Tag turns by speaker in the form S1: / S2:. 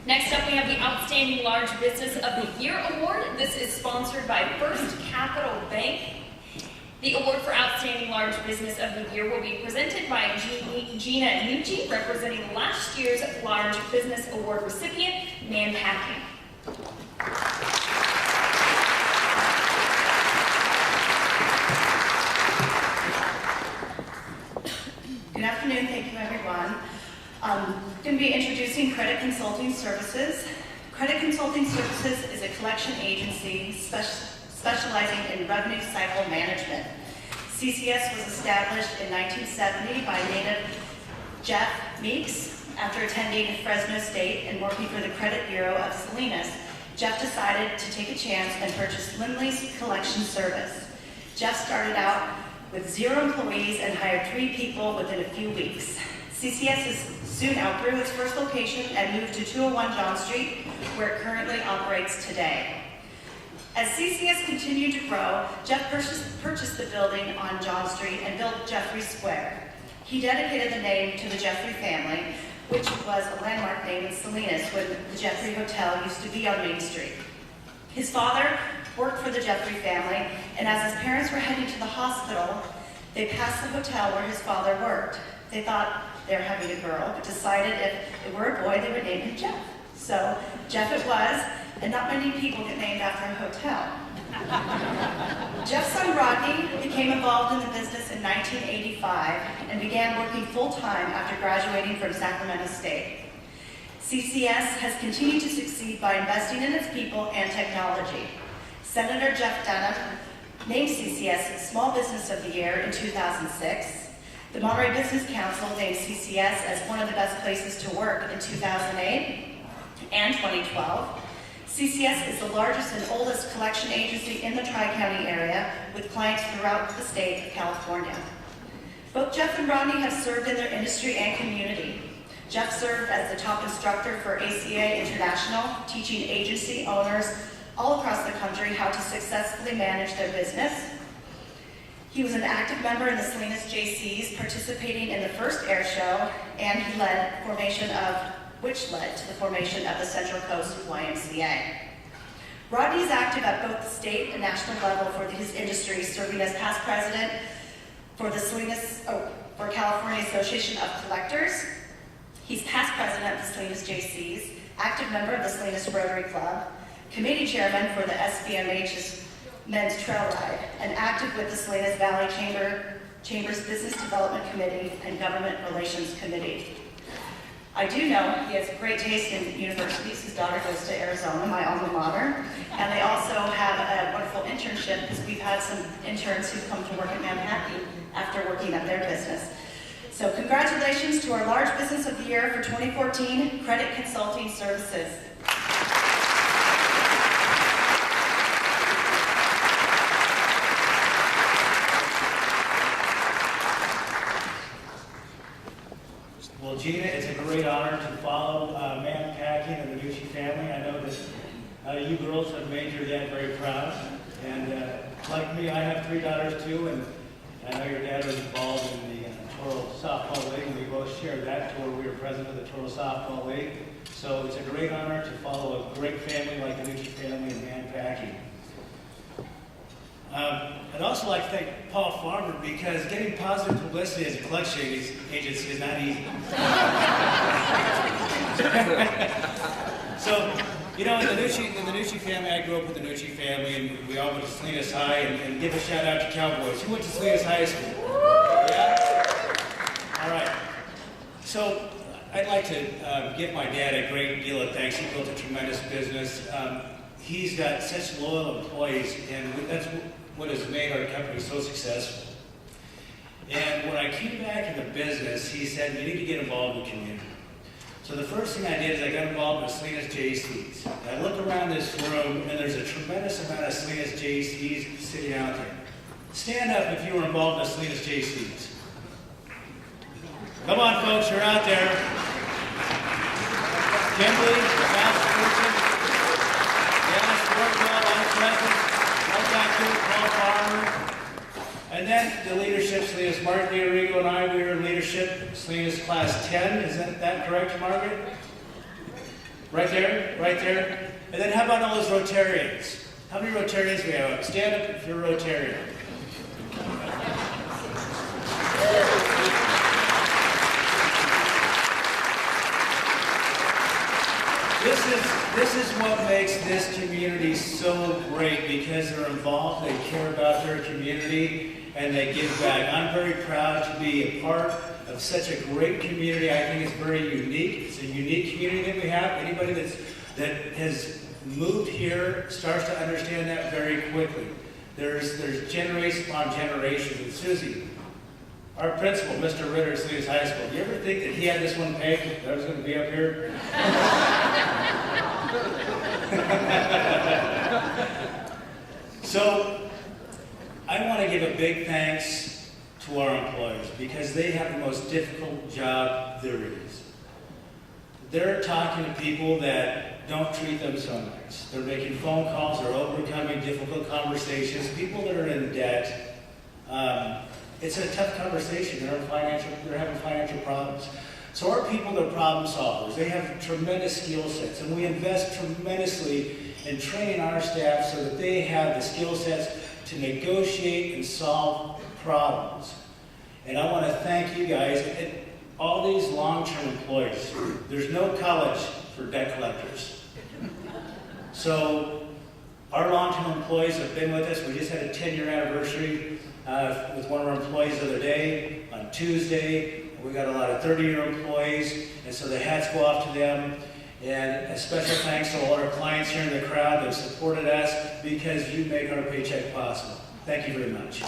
S1: Next up, we have the Outstanding Large Business of the Year Award. This is sponsored by First Capital Bank. The award for Outstanding Large Business of the Year will be presented by Gina Nucci, representing last year's Large Business Award recipient, Man Packing.
S2: Good afternoon, thank you everyone. I'm going to be introducing Credit Consulting Services. Credit Consulting Services is a collection agency specializing in revenue cycle management. CCS was established in 1970 by native Jeff Meeks. After attending Fresno State and working for the Credit Bureau of Salinas, Jeff decided to take a chance and purchase Lindley's collection service. Jeff started out with 0 employees and hired 3 people within a few weeks. CCS soon outgrew its first location and moved to 201 John Street, where it currently operates today. As CCS continued to grow, Jeff purchased the building on John Street and built Jeffrey Square. He dedicated the name to the Jeffrey family, which was a landmark name in Salinas when the Jeffrey Hotel used to be on Main Street. His father worked for the Jeffrey family, and as his parents were heading to the hospital, they passed the hotel where his father worked. They thought they were having a girl, but decided if it were a boy, they would name him Jeff. So Jeff it was, and not many people get named after a hotel. Jeff's son Rodney became involved in the business in 1985 and began working full-time after graduating from Sacramento State. CCS has continued to succeed by investing in its people and technology. Senator Jeff Dunham named CCS Small Business of the Year in 2006. The Monterey Business Council named CCS as one of the best places to work in 2008 and 2012. CCS is the largest and oldest collection agency in the Tri-County area, with clients throughout the state of California. Both Jeff and Rodney have served in their industry and community. Jeff served as the top instructor for ACA International, teaching agency owners all across the country how to successfully manage their business. He was an active member in the Salinas JCs, participating in the first air show, and he led the formation of the formation of the Central Coast YMCA. Rodney is active at both the state and national level for his industry, serving as past president for the for California Association of Collectors. He's past president of the Salinas JCs, active member of the Salinas Rotary Club, committee chairman for the SBMH's Men's Trail Ride, and active with the Salinas Valley Chamber's Business Development Committee and Government Relations Committee. I do know he has great taste in universities. His daughter goes to Arizona, my alma mater, and they also have a wonderful internship because we've had some interns who come to work at Manhattan after working at their business. So congratulations to our Large Business of the Year for 2014, Credit Consulting Services.
S3: Well, Gina, it's a great honor to follow Man Packing and the Nucci family. I know that you girls have made your dad very proud. And like me, I have 3 daughters too, and I know your dad was involved in the Toro Softball League, and we both shared that tour. We were president of the Toro Softball League. So it's a great honor to follow a great family like the Nucci family and Man Packing. I'd also like to thank Paul Farmer, because getting positive publicity as a collection agency is not easy. So, you know, in the Nucci family, I grew up with the Nucci family, and we all went to Salinas High, and give a shout out to Cowboys. Who went to Salinas High School? Yeah? All right. So, I'd like to give my dad a great deal of thanks. He built a tremendous business. He's got such loyal employees, and that's what has made our company so successful. And when I came back in the business, he said, you need to get involved in the community. So the first thing I did is I got involved with Salinas JCs. I look around this room, and there's a tremendous amount of Salinas JCs sitting out there. Stand up if you were involved in Salinas JCs. Come on, folks, you're out there. Kimberly, Massachusetts, Dennis Workwell, I'm present. Paul Farmer. And then the leadership, Salinas, Martin Diorigo and I, we were in leadership, Salinas Class 10. Is that correct, Margaret? Right there, right there. And then how about all those Rotarians? How many Rotarians we have? Stand up if you're a Rotarian. This is what makes this community so great, because they're involved, they care about their community, and they give back. I'm very proud to be a part of such a great community. I think it's very unique. It's a unique community that we have. Anybody that has moved here starts to understand that very quickly. There's generation upon generation. And Susie, our principal, Mr. Ritter at Salinas High School, do you ever think that he had this one pegged that I was going to be up here? So, I want to give a big thanks to our employees, because they have the most difficult job there is. They're talking to people that don't treat them so nice. They're making phone calls, they're overcoming difficult conversations, people that are in debt. It's a tough conversation. They're having financial problems. So our people, they're problem solvers. They have tremendous skill sets, and we invest tremendously in training our staff so that they have the skill sets to negotiate and solve problems. And I want to thank you guys and all these long-term employees. There's no college for debt collectors. So our long-term employees have been with us. We just had a 10-year anniversary with one of our employees the other day on Tuesday. We got a lot of 30-year employees, and so the hats go off to them. And a special thanks to all our clients here in the crowd that supported us, because you make our paycheck possible. Thank you very much.